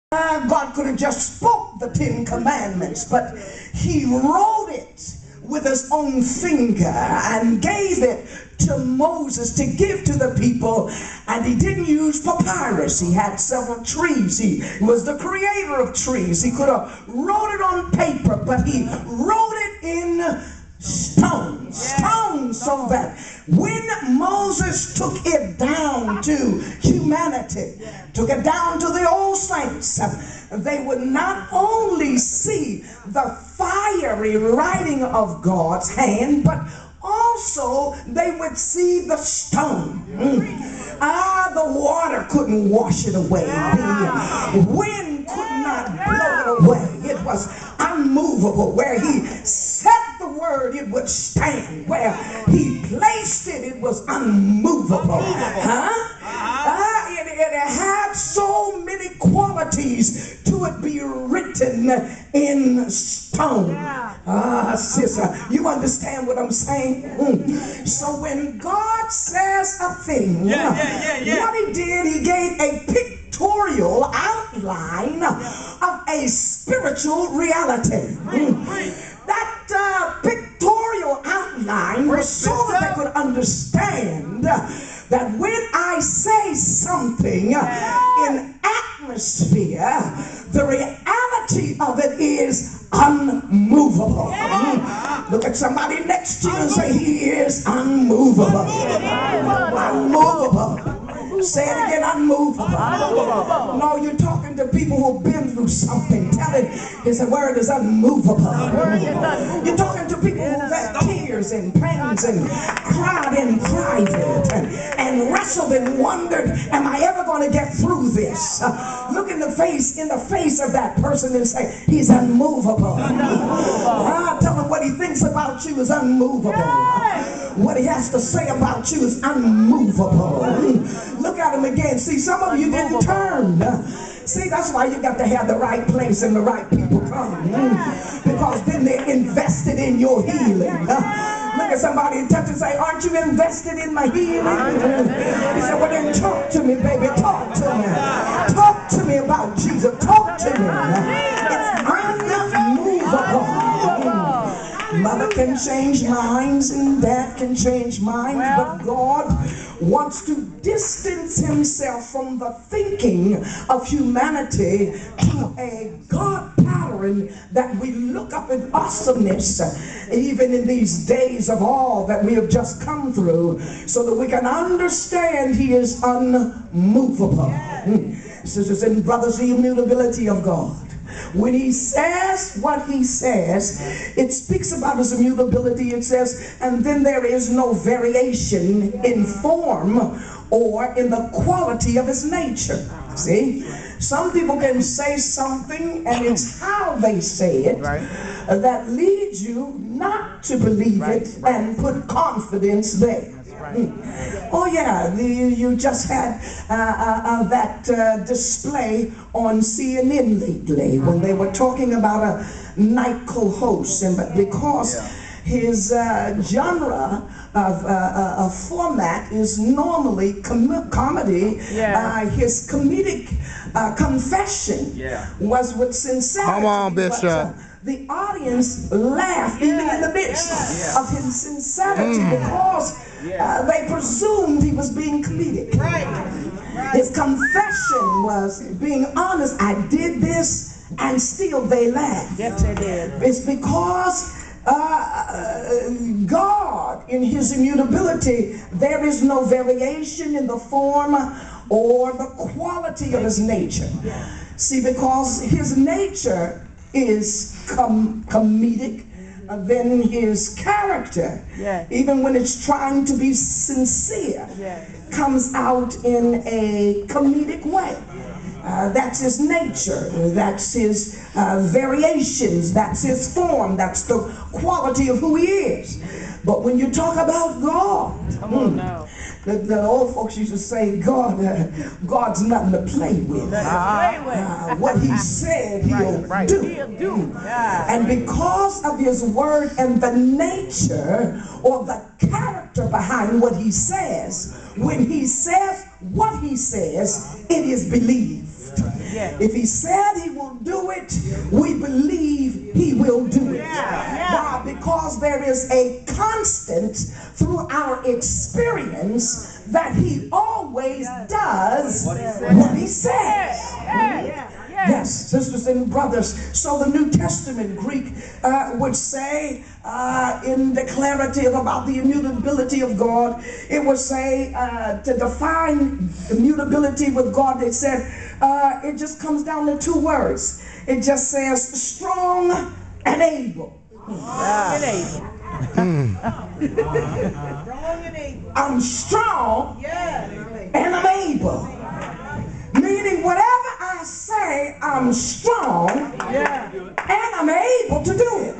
God could have just spoke the 10 commandments, but he wrote it with his own finger and gave it to Moses to give to the people. And he didn't use papyrus. He had several trees. He was the creator of trees. He could have wrote it on paper, but he wrote it in stone, so that when Moses took it down to humanity, took it down to the old saints, they would not only see the fiery writing of God's hand, but also they would see the stone. The water couldn't wash it away. The wind could not blow it away. It was unmovable. Where he set the word, it would stand. Where he placed it, it was unmovable. It had so many qualities to it be written in stone. Sister, you understand what I'm saying? So when God says a thing, what he did, he gave a pictorial outline of a spiritual reality. That pictorial outline was so that they could understand that when I say something in atmosphere, the reality of it is unmovable. Look at somebody next to you and say, he is unmovable. Unmovable. Say it again, unmovable. No, you're talking to people who've been through something. Tell it, his word is unmovable. You're talking to people who've had tears and pains and cried in private and wrestled and wondered, am I ever going to get through this? Look in the face of that person and say, he's unmovable. Tell him what he thinks about you is unmovable. What he has to say about you is unmovable. Look at him again. See, some of you didn't turn. See, that's why you got to have the right place and the right people come. Because then they're invested in your healing. Look at somebody and touch and say, aren't you invested in my healing? He said, well then talk to me, baby. Talk to me. Talk to me about Jesus. Talk to me. It's unmovable. Mother can change minds and dad can change minds, but God wants to distance himself from the thinking of humanity to a God pattern that we look up in awesomeness, even in these days of all that we have just come through, so that we can understand he is unmovable. Sisters and brothers, the immutability of God. When he says what he says, it speaks about his immutability. It says, and then there is no variation in form or in the quality of his nature. See? Some people can say something and it's how they say it that leads you not to believe it and put confidence there. Oh yeah, you just had that display on CNN lately when they were talking about a night co-host, and but because his genre of format is normally comedy, his comedic confession was with sincerity. Come on, Bishop. The audience laughed even in the midst of his sincerity because they presumed he was being comedic. His confession was being honest. I did this and still they laughed. Yes, they did. It's because God, in his immutability, there is no variation in the form or the quality of his nature. See, because his nature is comedic, then his character, even when it's trying to be sincere, comes out in a comedic way. That's his nature, that's his variations, that's his form, that's the quality of who he is. But when you talk about God, the old folks used to say, God's nothing to play with. What he said, he'll do. And because of his word and the nature or the character behind what he says, when he says what he says, it is believed. If he said he will do it, we believe he will do it. Why? Because there is a constant through our experience that he always does what he says. Yes, sisters and brothers. So the New Testament Greek would say in declarative about the immutability of God, it would say to define immutability with God, they said it just comes down to two words. It just says strong and able. I'm strong and I'm able. Meaning whatever I say, I'm strong and I'm able to do it.